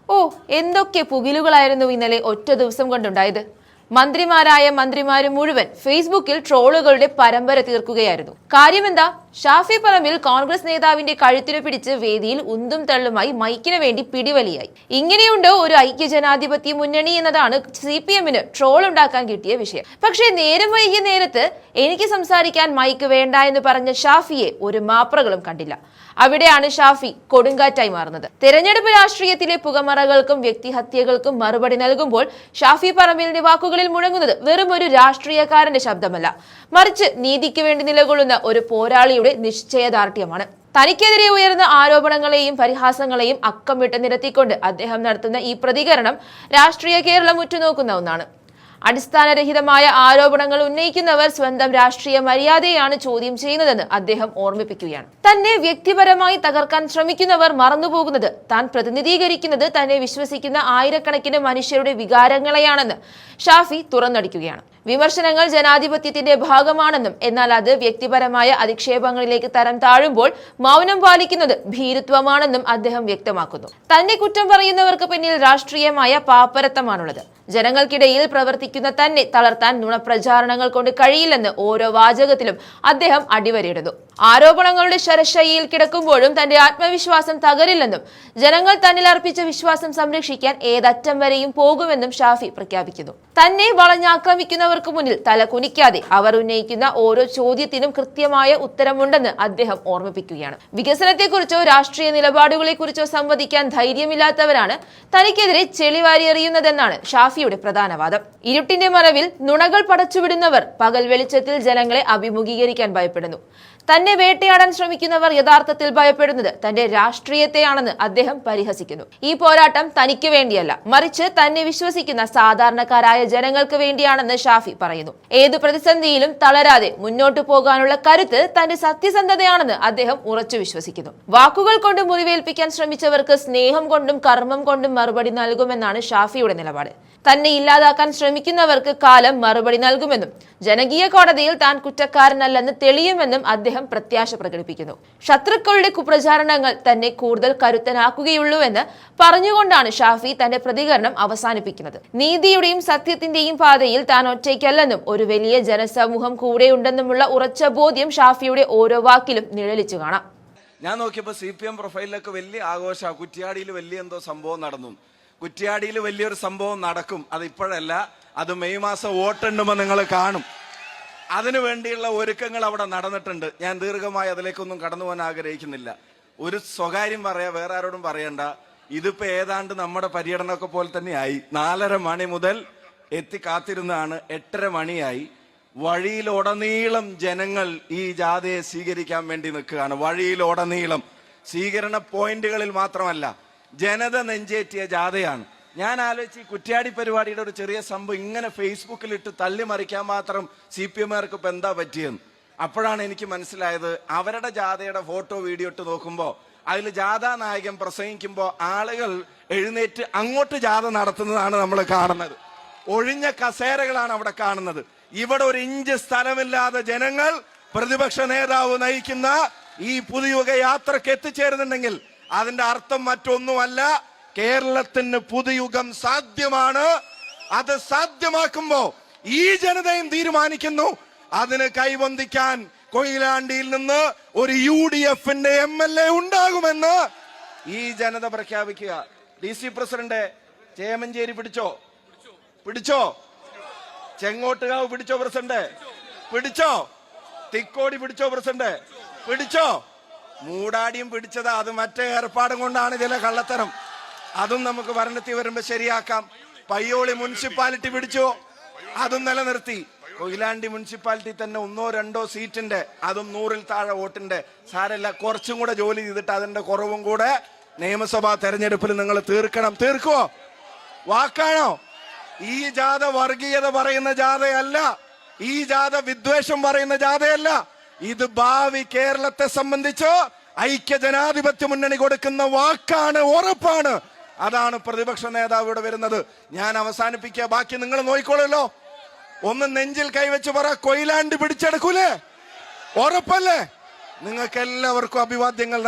ഓ, എന്തൊക്കെ പുകിലുകളായിരുന്നു ഇന്നലെ ഒറ്റ ദിവസം കൊണ്ടുണ്ടായത്. മന്ത്രിമാരായ മന്ത്രിമാരും മുഴുവൻ ഫേസ്ബുക്കിൽ ട്രോളുകളുടെ പരമ്പര തീർക്കുകയായിരുന്നു. കാര്യമെന്താ? ഷാഫി പറമ്പിൽ കോൺഗ്രസ് നേതാവിന്റെ കഴുത്തിനു പിടിച്ച് വേദിയിൽ ഉന്തും തള്ളുമായി മൈക്കിന് വേണ്ടി പിടിവലിയായി. ഇങ്ങനെയുണ്ടോ ഒരു ഐക്യജനാധിപത്യ മുന്നണി എന്നതാണ് CPM-ന് ട്രോൾ ഉണ്ടാക്കാൻ കിട്ടിയ വിഷയം. പക്ഷേ നേരം വൈകിയ നേരത്ത് എനിക്ക് സംസാരിക്കാൻ മൈക്ക് വേണ്ട എന്ന് പറഞ്ഞ ഷാഫിയെ ഒരു മാപ്രകളും കണ്ടില്ല. അവിടെയാണ് ഷാഫി കൊടുങ്കാറ്റായി മാറുന്നത്. തെരഞ്ഞെടുപ്പ് രാഷ്ട്രീയത്തിലെ പുകമറകൾക്കും വ്യക്തിഹത്യകൾക്കും മറുപടി നൽകുമ്പോൾ ഷാഫി പറമ്പിലിന്റെ വാക്കുകളിൽ മുഴങ്ങുന്നത് വെറും ഒരു രാഷ്ട്രീയക്കാരന്റെ ശബ്ദമല്ല, മറിച്ച് നീതിക്ക് വേണ്ടി നിലകൊള്ളുന്ന ഒരു പോരാളിയുടെ നിശ്ചയദാർഢ്യമാണ്. തനിക്കെതിരെ ഉയർന്ന ആരോപണങ്ങളെയും പരിഹാസങ്ങളെയും അക്കം വിട്ട് നിരത്തിക്കൊണ്ട് അദ്ദേഹം നടത്തുന്ന ഈ പ്രതികരണം രാഷ്ട്രീയ കേരളം ഉറ്റുനോക്കുന്ന ഒന്നാണ്. അടിസ്ഥാനരഹിതമായ ആരോപണങ്ങൾ ഉന്നയിക്കുന്നവർ സ്വന്തം രാഷ്ട്രീയ മര്യാദയാണ് ചോദ്യം ചെയ്യുന്നതെന്ന് അദ്ദേഹം ഓർമ്മിപ്പിക്കുകയാണ്. തന്നെ വ്യക്തിപരമായി തകർക്കാൻ ശ്രമിക്കുന്നവർ മറന്നുപോകുന്നത് താൻ പ്രതിനിധീകരിക്കുന്നത് തന്നെ വിശ്വസിക്കുന്ന ആയിരക്കണക്കിന് മനുഷ്യരുടെ വികാരങ്ങളെയാണെന്ന് ഷാഫി തുറന്നടിക്കുകയാണ്. വിമർശനങ്ങൾ ജനാധിപത്യത്തിന്റെ ഭാഗമാണെന്നും എന്നാൽ അത് വ്യക്തിപരമായ അധിക്ഷേപങ്ങളിലേക്ക് തരം താഴുമ്പോൾ മൗനം പാലിക്കുന്നത് ഭീരുത്വമാണെന്നും അദ്ദേഹം വ്യക്തമാക്കുന്നു. തന്നെ കുറ്റം പറയുന്നവർക്ക് പിന്നിൽ രാഷ്ട്രീയമായ പാപ്പരത്തമാണുള്ളത്. ജനങ്ങൾക്കിടയിൽ പ്രവർത്തിക്കുന്ന തന്നെ തളർത്താൻ നുണപ്രചാരണങ്ങൾ കൊണ്ട് കഴിയില്ലെന്ന് ഓരോ വാചകത്തിലും അദ്ദേഹം അടിവരയിടുന്നു. ആരോപണങ്ങളുടെ ശരശയ്യയിൽ കിടക്കുമ്പോഴും തന്റെ ആത്മവിശ്വാസം തകരില്ലെന്നും ജനങ്ങൾ തന്നിൽ അർപ്പിച്ച വിശ്വാസം സംരക്ഷിക്കാൻ ഏതറ്റം വരെയും പോകുമെന്നും ഷാഫി പ്രഖ്യാപിക്കുന്നു. തന്നെ വളഞ്ഞാക്രമിക്കുന്നവർക്ക് മുന്നിൽ തല കുനിക്കാതെ അവർ ഉന്നയിക്കുന്ന ഓരോ ചോദ്യത്തിനും കൃത്യമായ ഉത്തരമുണ്ടെന്ന് അദ്ദേഹം ഓർമ്മിപ്പിക്കുകയാണ്. വികസനത്തെക്കുറിച്ചോ രാഷ്ട്രീയ നിലപാടുകളെക്കുറിച്ചോ സംവദിക്കാൻ ധൈര്യമില്ലാത്തവരാണ് തനിക്കെതിരെ ചെളിവാരി എറിയുന്നതെന്നാണ് ഷാഫിയുടെ പ്രധാന വാദം. ഇരുട്ടിന്റെ മറവിൽ നുണകൾ പടച്ചുവിടുന്നവർ പകൽ വെളിച്ചത്തിൽ ജനങ്ങളെ അഭിമുഖീകരിക്കാൻ ഭയപ്പെടുന്നു. തന്നെ വേട്ടയാടാൻ ശ്രമിക്കുന്നവർ യഥാർത്ഥത്തിൽ ഭയപ്പെടുന്നത് തന്റെ രാഷ്ട്രീയത്തെയാണെന്ന് അദ്ദേഹം പരിഹസിക്കുന്നു. ഈ പോരാട്ടം തനിക്ക് വേണ്ടിയല്ല, മറിച്ച് തന്നെ വിശ്വസിക്കുന്ന സാധാരണക്കാരായ ജനങ്ങൾക്ക് വേണ്ടിയാണെന്ന് ഷാഫി പറയുന്നു. ഏതു പ്രതിസന്ധിയിലും തളരാതെ മുന്നോട്ടു പോകാനുള്ള കരുത്ത് തന്റെ സത്യസന്ധതയാണെന്ന് അദ്ദേഹം ഉറച്ചു വിശ്വസിക്കുന്നു. വാക്കുകൾ കൊണ്ട് മുറിവേൽപ്പിക്കാൻ ശ്രമിച്ചവർക്ക് സ്നേഹം കൊണ്ടും കർമ്മം കൊണ്ടും മറുപടി നൽകുമെന്നാണ് ഷാഫിയുടെ നിലപാട്. തന്നെ ഇല്ലാതാക്കാൻ ശ്രമിക്കുന്നവർക്ക് കാലം മറുപടി നൽകുമെന്നും ജനകീയ കോടതിയിൽ താൻ കുറ്റക്കാരനല്ലെന്ന് തെളിയുമെന്നും അദ്ദേഹം പ്രത്യാശ പ്രകടിപ്പിക്കുന്നു. ശത്രുക്കളുടെ കുപ്രചാരണങ്ങൾ തന്നെ കൂടുതൽ കരുത്തനാക്കുകയുള്ളൂവെന്ന് പറഞ്ഞുകൊണ്ടാണ് ഷാഫി തന്റെ പ്രതികരണം അവസാനിപ്പിക്കുന്നത്. നീതിയുടെയും സത്യത്തിന്റെയും പാതയിൽ താൻ ഒറ്റയ്ക്കല്ലെന്നും ഒരു വലിയ ജനസമൂഹം കൂടെയുണ്ടെന്നുമുള്ള ഉറച്ച ബോധ്യം ഷാഫിയുടെ ഓരോ വാക്കിലും നിഴലിച്ചു കാണാം. ഞാൻ നോക്കിയപ്പോൾ CPM പ്രൊഫൈലിലൊക്കെ വലിയ ആഘോഷമാണ്. കുറ്റ്യാടിയിൽ വലിയ എന്തോ സംഭവം നടന്നു. കുറ്റ്യാടിയിൽ വലിയൊരു സംഭവം നടക്കും, അത് ഇപ്പോഴല്ല, അത് മെയ് മാസം വോട്ടെണ്ണുമ്പോൾ നിങ്ങൾ കാണും. അതിനു വേണ്ടിയുള്ള ഒരുക്കങ്ങൾ അവിടെ നടന്നിട്ടുണ്ട്. ഞാൻ ദീർഘമായി അതിലേക്കൊന്നും കടന്നു പോകാൻ ആഗ്രഹിക്കുന്നില്ല. ഒരു സ്വകാര്യം പറയാ, വേറെ ആരോടും പറയണ്ട. ഇതിപ്പോ ഏതാണ്ട് നമ്മുടെ പര്യടനമൊക്കെ പോലെ തന്നെയായി. 4:30 മണി മുതൽ എത്തി കാത്തിരുന്നാണ് 8:30 മണിയായി. വഴിയിലുടനീളം ജനങ്ങൾ ഈ ജാഥയെ സ്വീകരിക്കാൻ വേണ്ടി നിൽക്കുകയാണ്. വഴിയിലുടനീളം സ്വീകരണ പോയിന്റുകളിൽ മാത്രമല്ല, ജനത നെഞ്ചേറ്റിയ ജാഥയാണ്. ഞാൻ ആലോചിച്ച് കുറ്റ്യാടി പരിപാടിയുടെ ഒരു ചെറിയ സംഭവം ഇങ്ങനെ ഫേസ്ബുക്കിലിട്ട് തള്ളിമറിക്കാൻ മാത്രം CPM-കാർക്ക് ഇപ്പൊ എന്താ പറ്റിയെന്ന്. അപ്പോഴാണ് എനിക്ക് മനസ്സിലായത്, അവരുടെ ജാഥയുടെ ഫോട്ടോ വീഡിയോ ഇട്ട് നോക്കുമ്പോൾ അതിൽ ജാഥാ നായകൻ പ്രസംഗിക്കുമ്പോൾ ആളുകൾ എഴുന്നേറ്റ് അങ്ങോട്ട് ജാഥ നടത്തുന്നതാണ് നമ്മൾ കാണുന്നത്. ഒഴിഞ്ഞ കസേരകളാണ് അവിടെ കാണുന്നത്. ഇവിടെ ഒരു ഇഞ്ച് സ്ഥലമില്ലാതെ ജനങ്ങൾ പ്രതിപക്ഷ നേതാവ് നയിക്കുന്ന ഈ പുതുയുഗ യാത്രക്ക് എത്തിച്ചേരുന്നുണ്ടെങ്കിൽ അതിന്റെ അർത്ഥം മറ്റൊന്നുമല്ല, കേരളത്തിന് പുതുയുഗം സാധ്യമാണ്. അത് സാധ്യമാക്കുമ്പോ ഈ ജനതയും തീരുമാനിക്കുന്നു അതിന് കൈവന്തിക്കാൻ കൊയിലാണ്ടിയിൽ നിന്ന് ഒരു UDF-ന്റെ MLA ഉണ്ടാകുമെന്ന് ഈ ജനത പ്രഖ്യാപിക്കുക. DC പ്രസിഡന്റ് ചേമഞ്ചേരി പിടിച്ചോ, ചെങ്ങോട്ടുകാവ് പിടിച്ചോ പ്രസിഡന്റ്, പിടിച്ചോ, തിക്കോടി പിടിച്ചോ പ്രസിഡന്റ്, പിടിച്ചോ. മൂടാടിയും പിടിച്ചത് അത് മറ്റേ ഏർപ്പാടും കൊണ്ടാണ് ചില കള്ളത്തരം. അതും നമുക്ക് ഭരണത്തിൽ വരുമ്പോ ശരിയാക്കാം. പയ്യോളി മുനിസിപ്പാലിറ്റി പിടിച്ചോ, അതും നിലനിർത്തി. കൊയിലാണ്ടി മുനിസിപ്പാലിറ്റി തന്നെ 1-2 സീറ്റിന്റെ, അതും 100-ൽ താഴെ വോട്ടിന്റെ സാരല്ല, കുറച്ചും കൂടെ ജോലി ചെയ്തിട്ട് അതിന്റെ കുറവും കൂടെ നിയമസഭാ തെരഞ്ഞെടുപ്പിൽ നിങ്ങൾ തീർക്കണം. തീർക്കുവോ? വാക്കാണോ? ഈ ജാഥ വർഗീയത പറയുന്ന ജാഥയല്ല, ഈ ജാഥ വിദ്വേഷം പറയുന്ന ജാഥയല്ല. ഇത് ഭാവി കേരളത്തെ സംബന്ധിച്ച് ഐക്യജനാധിപത്യ മുന്നണി കൊടുക്കുന്ന വാക്കാണ്, ഉറപ്പാണ്. അതാണ് പ്രതിപക്ഷ നേതാവ് ഇവിടെ വരുന്നത്. ഞാൻ അവസാനിപ്പിക്കുക, ബാക്കി നിങ്ങൾ നോക്കിക്കോളല്ലോ. ഒന്ന് നെഞ്ചിൽ കൈവച്ച് പറ, കൊയിലാണ്ടി പിടിച്ചെടുക്കൂലേ? ഉറപ്പല്ലേ? നിങ്ങൾക്ക് എല്ലാവർക്കും അഭിവാദ്യങ്ങൾ.